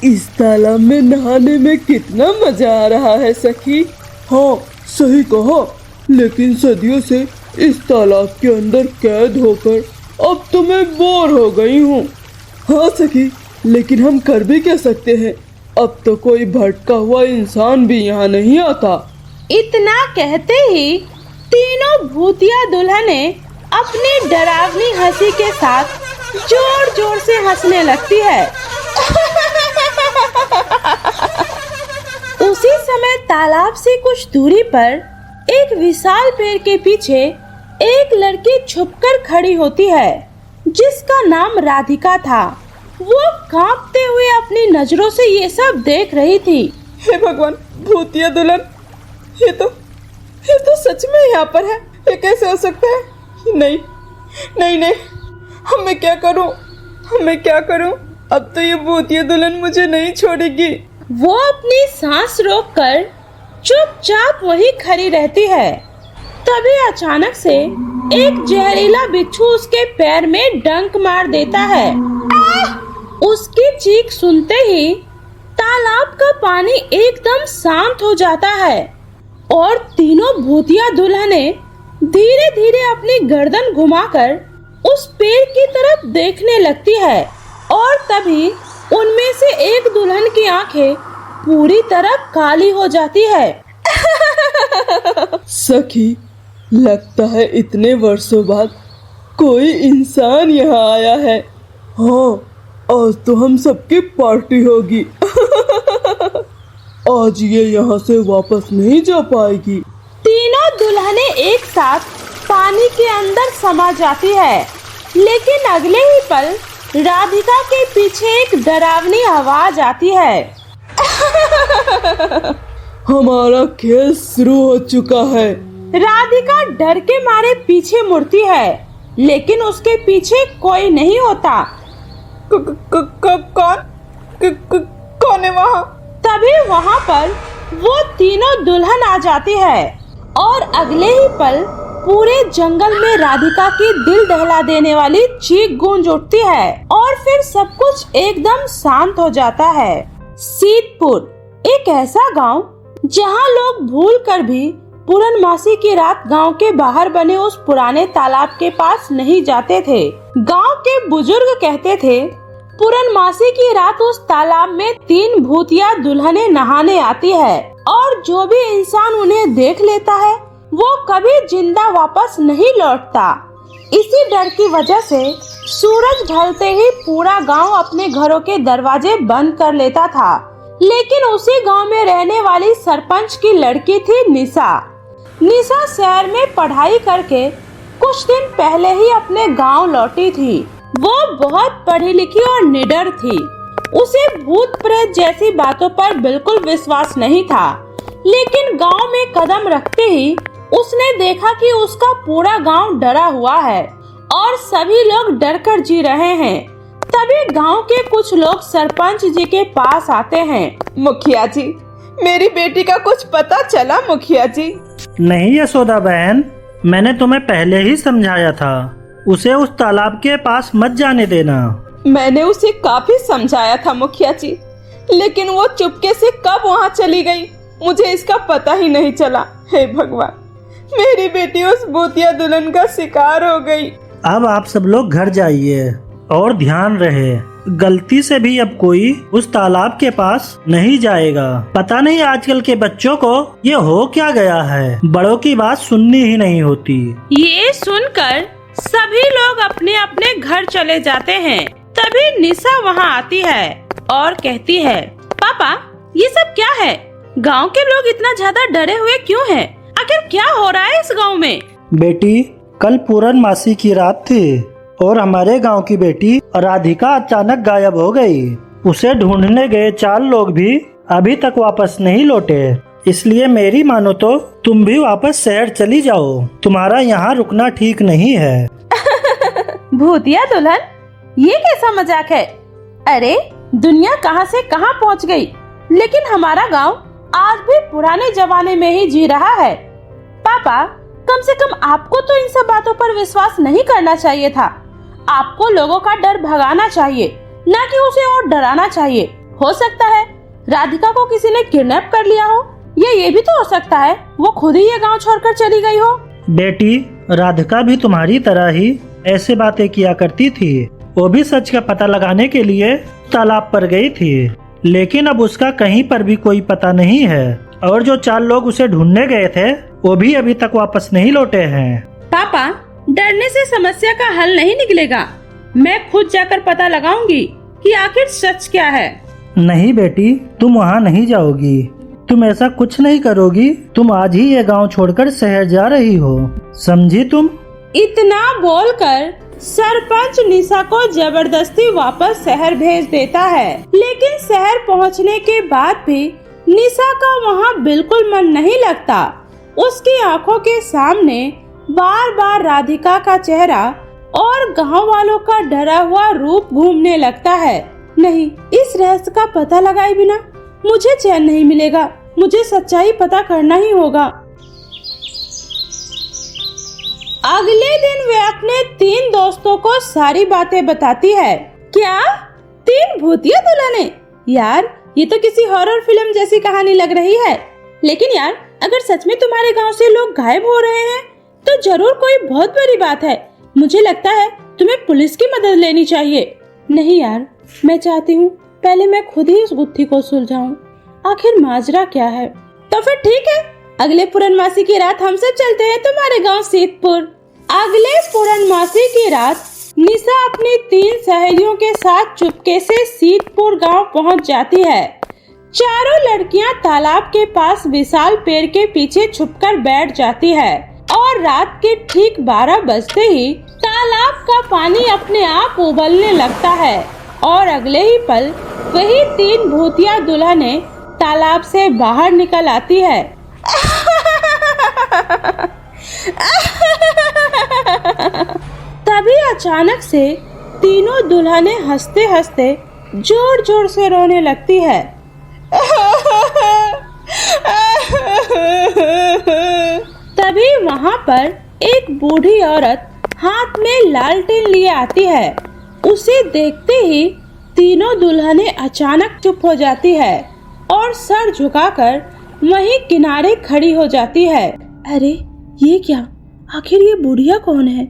इस तालाब में नहाने में कितना मजा आ रहा है सखी। हाँ सही कहा, लेकिन सदियों से इस तालाब के अंदर कैद होकर अब तो मैं बोर हो गई हूँ। हाँ सखी, लेकिन हम कर भी क्या सकते हैं, अब तो कोई भटका हुआ इंसान भी यहाँ नहीं आता। इतना कहते ही तीनों भूतिया दुल्हनें अपनी डरावनी हंसी के साथ जोर जोर से हंसने लगती है। उसी समय तालाब से कुछ दूरी पर एक विशाल पेड़ के पीछे एक लड़की छुपकर खड़ी होती है, जिसका नाम राधिका था। वो कांपते हुए अपनी नजरों से ये सब देख रही थी। हे भगवान, भूतिया दुल्हन, ये तो सच में यहाँ पर है। ये कैसे हो सकता है? नहीं नहीं नहीं, मैं क्या करूं? अब तो ये भूतिया दुल्हन मुझे नहीं छोड़ेगी। वो अपनी सांस रोककर चुपचाप वहीं खड़ी रहती है। तभी अचानक से एक जहरीला बिच्छू उसके पैर में डंक मार देता है। उसकी चीख सुनते ही तालाब का पानी एकदम शांत हो जाता है और तीनों भूतिया दुल्हनें धीरे धीरे अपनी गर्दन घुमाकर उस पेड़ की तरफ देखने लगती है। और तभी उनमें से एक दुल्हन की आंखें पूरी तरह काली हो जाती है। सखी, लगता है इतने वर्षों बाद कोई इंसान यहाँ आया है। हाँ, आज तो हम सबकी पार्टी होगी। आज ये यहाँ से वापस नहीं जा पाएगी। तीनों दुल्हनें एक साथ पानी के अंदर समा जाती है, लेकिन अगले ही पल राधिका के पीछे एक डरावनी आवाज आती है। हमारा खेल शुरू हो चुका है। राधिका डर के मारे पीछे मुड़ती है, लेकिन उसके पीछे कोई नहीं होता। कौन है वहाँ? तभी वहाँ पर वो तीनों दुल्हन आ जाती है और अगले ही पल पूरे जंगल में राधिका की दिल दहला देने वाली चीख गूंज उठती है और फिर सब कुछ एकदम शांत हो जाता है। सीतपुर, एक ऐसा गांव जहां लोग भूल कर भी पूर्णमासी की रात गांव के बाहर बने उस पुराने तालाब के पास नहीं जाते थे। गांव के बुजुर्ग कहते थे, पूर्णमासी की रात उस तालाब में 3 भूतिया दुल्हनें नहाने आती है और जो भी इंसान उन्हें देख लेता है वो कभी जिंदा वापस नहीं लौटता। इसी डर की वजह से सूरज ढलते ही पूरा गांव अपने घरों के दरवाजे बंद कर लेता था। लेकिन उसी गांव में रहने वाली सरपंच की लड़की थी निशा। निशा शहर में पढ़ाई करके कुछ दिन पहले ही अपने गांव लौटी थी। वो बहुत पढ़ी लिखी और निडर थी। उसे भूत प्रेत जैसी बातों पर बिल्कुल विश्वास नहीं था, लेकिन गांव में कदम रखते ही उसने देखा कि उसका पूरा गांव डरा हुआ है और सभी लोग डर कर जी रहे हैं। तभी गांव के कुछ लोग सरपंच जी के पास आते हैं। मुखिया जी, मेरी बेटी का कुछ पता चला? मुखिया जी। नहीं यशोदा बहन, मैंने तुम्हें पहले ही समझाया था, उसे उस तालाब के पास मत जाने देना। मैंने उसे काफी समझाया था मुखिया जी, लेकिन वो चुपके से कब वहाँ चली गई, मुझे इसका पता ही नहीं चला। हे भगवान, मेरी बेटी उस भूतिया दुल्हन का शिकार हो गई। अब आप सब लोग घर जाइए और ध्यान रहे, गलती से भी अब कोई उस तालाब के पास नहीं जाएगा। पता नहीं आजकल के बच्चों को ये हो क्या गया है, बड़ों की बात सुननी ही नहीं होती। ये सुनकर सभी लोग अपने अपने घर चले जाते हैं। तभी निशा वहाँ आती है और कहती है, पापा ये सब क्या है? गांव के लोग इतना ज्यादा डरे हुए क्यों हैं? आखिर क्या हो रहा है इस गांव में? बेटी, कल पूर्णमासी की रात थी और हमारे गांव की बेटी राधिका अचानक गायब हो गई। उसे ढूंढने गए 4 लोग भी अभी तक वापस नहीं लौटे। इसलिए मेरी मानो तो तुम भी वापस शहर चली जाओ, तुम्हारा यहाँ रुकना ठीक नहीं है। भूतिया दुल्हन, ये कैसा मजाक है? अरे दुनिया कहाँ से कहाँ पहुँच गई, लेकिन हमारा गांव आज भी पुराने जमाने में ही जी रहा है। पापा, कम से कम आपको तो इन सब बातों पर विश्वास नहीं करना चाहिए था। आपको लोगों का डर भगाना चाहिए, न कि उसे और डराना चाहिए। हो सकता है राधिका को किसी ने किडनैप कर लिया हो, या ये भी तो हो सकता है वो खुद ही ये गांव छोड़कर चली गई हो। बेटी, राधिका भी तुम्हारी तरह ही ऐसे बातें किया करती थी। वो भी सच का पता लगाने के लिए तालाब पर गई थी, लेकिन अब उसका कहीं पर भी कोई पता नहीं है। और जो 4 लोग उसे ढूंढने गए थे वो भी अभी तक वापस नहीं लौटे हैं। पापा, डरने से समस्या का हल नहीं निकलेगा। मैं खुद जाकर पता लगाऊंगी कि आखिर सच क्या है। नहीं बेटी, तुम वहाँ नहीं जाओगी। तुम ऐसा कुछ नहीं करोगी। तुम आज ही ये गांव छोड़कर शहर जा रही हो, समझी तुम? इतना बोलकर सरपंच निशा को जबरदस्ती वापस शहर भेज देता है। लेकिन शहर पहुंचने के बाद भी निशा का वहां बिल्कुल मन नहीं लगता। उसकी आंखों के सामने बार बार राधिका का चेहरा और गांव वालों का डरा हुआ रूप घूमने लगता है। नहीं, इस रहस्य का पता लगाए बिना मुझे चैन नहीं मिलेगा। मुझे सच्चाई पता करना ही होगा। अगले दिन वे अपने 3 दोस्तों को सारी बातें बताती है। क्या 3 भूतिया दुल्हनें? यार, ये तो किसी हॉरर फिल्म जैसी कहानी लग रही है। लेकिन यार, अगर सच में तुम्हारे गांव से लोग गायब हो रहे हैं तो जरूर कोई बहुत बड़ी बात है। मुझे लगता है तुम्हें पुलिस की मदद लेनी चाहिए। नहीं यार, मैं चाहती हूँ पहले मैं खुद ही उस गुत्थी को सुलझाऊं। आखिर माजरा क्या है? तो फिर ठीक है, अगले पूर्णमासी की रात हम सब चलते हैं तुम्हारे गांव सीतपुर। अगले पूर्णमासी की रात निशा अपनी 3 सहेलियों के साथ चुपके से सीतपुर गांव पहुंच जाती है। चारों लड़कियां तालाब के पास विशाल पेड़ के पीछे छुपकर बैठ जाती है और रात के ठीक 12 बजते ही तालाब का पानी अपने आप उबलने लगता है और अगले ही पल वही 3 भूतिया दुल्हनें तालाब से बाहर निकल आती है। तभी अचानक से तीनों दुल्हनें हंसते हंसते जोर जोर से रोने लगती है। तभी वहाँ पर एक बूढ़ी औरत हाथ में लालटेन लिए आती है। उसे देखते ही तीनों दुल्हनें अचानक चुप हो जाती है और सर झुकाकर वहीं किनारे खड़ी हो जाती है। अरे ये क्या? आखिर ये बुढ़िया कौन है?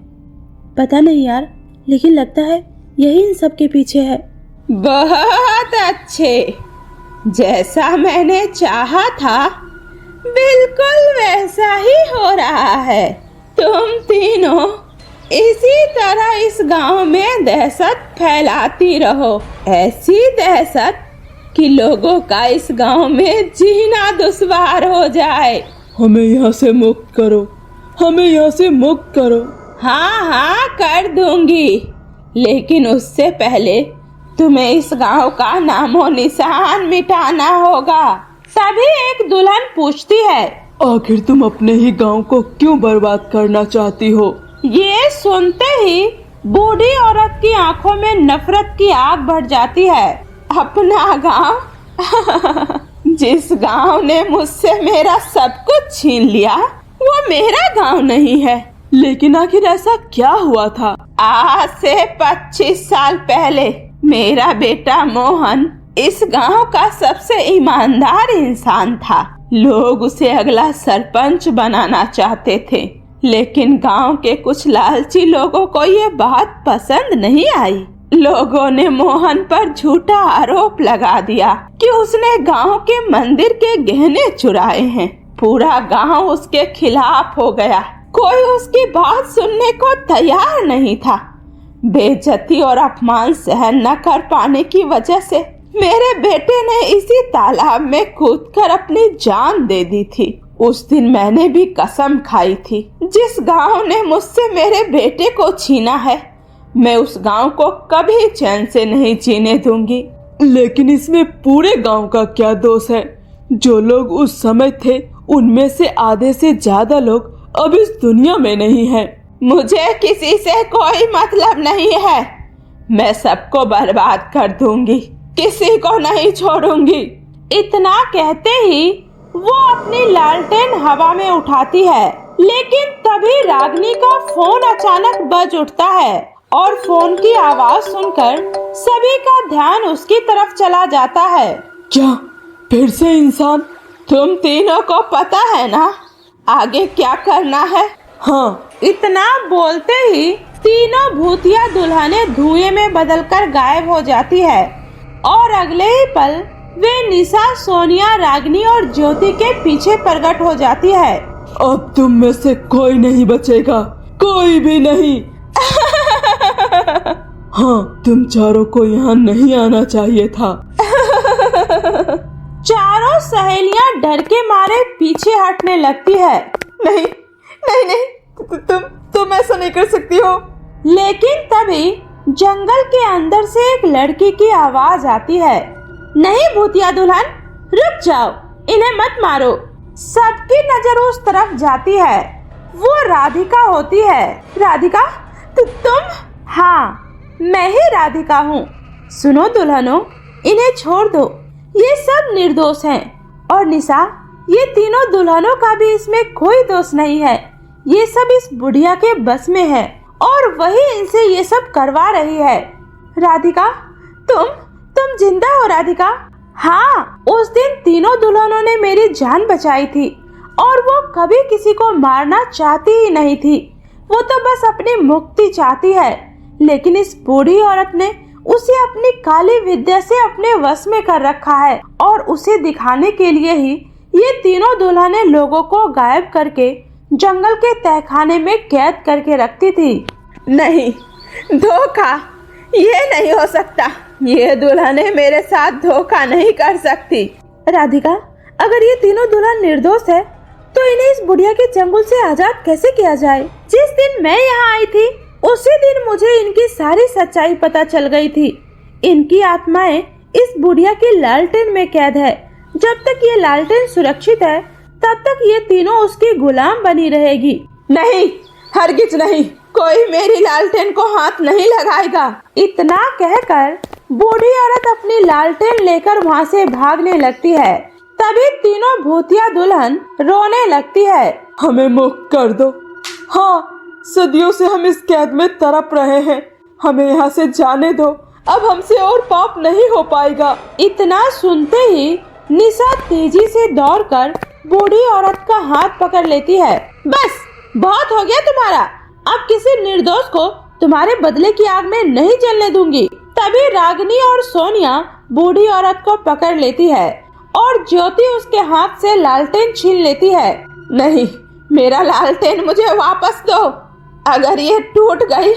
पता नहीं यार, लेकिन लगता है यही इन सब के पीछे है। बहुत अच्छे, जैसा मैंने चाहा था बिल्कुल वैसा ही हो रहा है। तुम तीनों इसी तरह इस गांव में दहशत फैलाती रहो, ऐसी दहशत कि लोगों का इस गांव में जीना दुश्वार हो जाए। हमें यहाँ से मुक्त करो, हमें यहाँ से मुक्त करो। हाँ हाँ, कर दूंगी, लेकिन उससे पहले तुम्हें इस गांव का नामो निशान मिटाना होगा। तभी एक दुल्हन पूछती है, आखिर तुम अपने ही गांव को क्यों बर्बाद करना चाहती हो? ये सुनते ही बूढ़ी औरत की आंखों में नफरत की आग भर जाती है। अपना गांव? जिस गांव ने मुझसे मेरा सब कुछ छीन लिया वो मेरा गांव नहीं है। लेकिन आखिर ऐसा क्या हुआ था? आज से 25 साल पहले मेरा बेटा मोहन इस गांव का सबसे ईमानदार इंसान था। लोग उसे अगला सरपंच बनाना चाहते थे, लेकिन गांव के कुछ लालची लोगों को ये बात पसंद नहीं आई। लोगों ने मोहन पर झूठा आरोप लगा दिया कि उसने गांव के मंदिर के गहने चुराए हैं। पूरा गांव उसके खिलाफ हो गया। कोई उसकी बात सुनने को तैयार नहीं था। बेइज्जती और अपमान सहन न कर पाने की वजह से मेरे बेटे ने इसी तालाब में कूदकर अपनी जान दे दी थी। उस दिन मैंने भी कसम खाई थी, जिस गांव ने मुझसे मेरे बेटे को छीना है मैं उस गांव को कभी चैन से नहीं जीने दूंगी। लेकिन इसमें पूरे गांव का क्या दोष है? जो लोग उस समय थे उनमें से आधे से ज्यादा लोग अब इस दुनिया में नहीं हैं। मुझे किसी से कोई मतलब नहीं है। मैं सबको बर्बाद कर दूंगी, किसी को नहीं छोड़ूंगी। इतना कहते ही वो अपनी लालटेन हवा में उठाती है, लेकिन तभी रागिनी का फोन अचानक बज उठता है और फोन की आवाज सुनकर सभी का ध्यान उसकी तरफ चला जाता है। क्या फिर से इंसान? तुम तीनों को पता है ना आगे क्या करना है? हाँ। इतना बोलते ही तीनों भूतिया दुल्हनें धुएं में बदलकर गायब हो जाती है और अगले ही पल वे निशा, सोनिया, रागिनी और ज्योति के पीछे प्रकट हो जाती है। अब तुम में से कोई नहीं बचेगा, कोई भी नहीं। हाँ, तुम चारों को यहाँ नहीं आना चाहिए था। चारों सहेलियां डर के मारे पीछे हटने लगती है। नहीं नहीं नहीं, तुम ऐसा नहीं कर सकती हो। लेकिन तभी जंगल के अंदर से एक लड़की की आवाज आती है। नहीं भूतिया दुल्हन, रुक जाओ, इन्हें मत मारो। सबकी नजर उस तरफ जाती है। वो राधिका होती है। राधिका, तुम? हाँ, मैं ही राधिका हूँ। सुनो दुल्हनों, इन्हें छोड़ दो, ये सब निर्दोष हैं। और निशा, ये तीनों दुल्हनों का भी इसमें कोई दोष नहीं है। ये सब इस बुढ़िया के बस में है और वही इनसे ये सब करवा रही है। राधिका, तुम जिंदा हो राधिका? हाँ, उस दिन तीनों दुल्हनों ने मेरी जान बचाई थी और वो कभी किसी को मारना चाहती ही नहीं थी। वो तो बस अपनी मुक्ति चाहती है, लेकिन इस बूढ़ी औरत ने उसे अपनी काली विद्या से अपने वश में कर रखा है और उसे दिखाने के लिए ही ये तीनों दुल्हनें लोगों को गायब करके जंगल के तहखाने में कैद करके रखती थी। नहीं, धोखा, ये नहीं हो सकता। ये दुल्हनें मेरे साथ धोखा नहीं कर सकती। राधिका, अगर ये तीनों दुल्हन निर्दोष है तो इन्हें इस बुढ़िया के चंगुल से आजाद कैसे किया जाए? जिस दिन मैं यहाँ आई थी उसी दिन मुझे इनकी सारी सच्चाई पता चल गई थी। इनकी आत्माएं इस बुढ़िया की लालटेन में कैद है। जब तक ये लालटेन सुरक्षित है तब तक ये तीनों उसकी गुलाम बनी रहेगी। नहीं, हरगिज नहीं, कोई मेरी लालटेन को हाथ नहीं लगाएगा। इतना कहकर बूढ़ी औरत अपनी लालटेन लेकर वहाँ से भागने लगती है। तभी तीनों भूतिया दुल्हन रोने लगती है। हमें मुक्त कर दो। हाँ, सदियों से हम इस कैद में तड़प रहे हैं, हमें यहाँ से जाने दो। अब हमसे और पाप नहीं हो पाएगा। इतना सुनते ही निशा तेजी से दौड़कर बूढ़ी औरत का हाथ पकड़ लेती है। बस, बहुत हो गया तुम्हारा। अब किसी निर्दोष को तुम्हारे बदले की आग में नहीं जलने दूंगी। तभी रागिनी और सोनिया बूढ़ी औरत को पकड़ लेती है और ज्योति उसके हाथ से लालटेन छीन लेती है। नहीं, मेरा लालटेन मुझे वापस दो। अगर ये टूट गई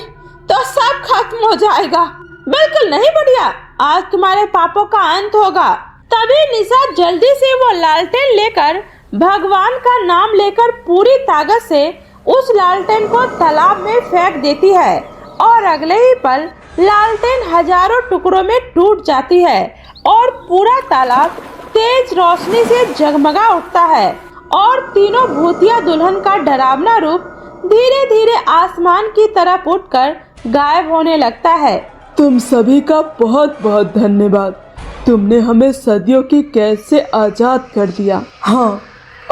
तो सब खत्म हो जाएगा। बिल्कुल नहीं बुढ़िया, आज तुम्हारे पापों का अंत होगा। तभी निशा जल्दी से वो लालटेन लेकर भगवान का नाम लेकर पूरी ताकत से उस लालटेन को तालाब में फेंक देती है और अगले ही पल लालटेन हजारों टुकड़ों में टूट जाती है और पूरा तालाब तेज रोशनी से जगमगा उठता है और तीनों भूतिया दुल्हन का डरावना रूप धीरे धीरे आसमान की तरफ उठकर गायब होने लगता है। तुम सभी का बहुत बहुत धन्यवाद। तुमने हमें सदियों की कैद से आजाद कर दिया। हाँ,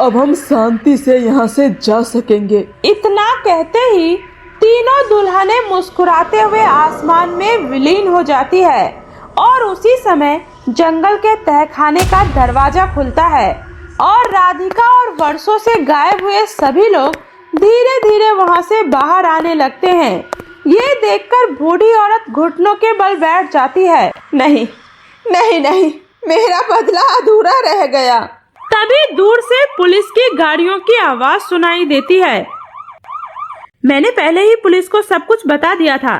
अब हम शांति से यहाँ से जा सकेंगे। इतना कहते ही तीनों दुल्हनें मुस्कुराते हुए आसमान में विलीन हो जाती है और उसी समय जंगल के तहखाने का दरवाजा खुलता है और राधिका और वर्षों से गायब हुए सभी लोग धीरे धीरे वहां से बाहर आने लगते हैं। ये देखकर बूढ़ी औरत घुटनों के बल बैठ जाती है। नहीं नहीं नहीं, मेरा बदला अधूरा रह गया। तभी दूर से पुलिस की गाड़ियों की आवाज सुनाई देती है। मैंने पहले ही पुलिस को सब कुछ बता दिया था।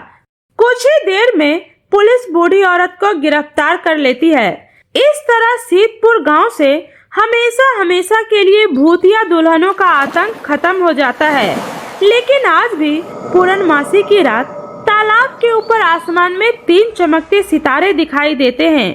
कुछ ही देर में पुलिस बूढ़ी औरत को गिरफ्तार कर लेती है। इस तरह सीतपुर गांव से हमेशा हमेशा के लिए भूतिया दुल्हनों का आतंक खत्म हो जाता है। लेकिन आज भी पूर्णमासी की रात तालाब के ऊपर आसमान में 3 चमकते सितारे दिखाई देते हैं।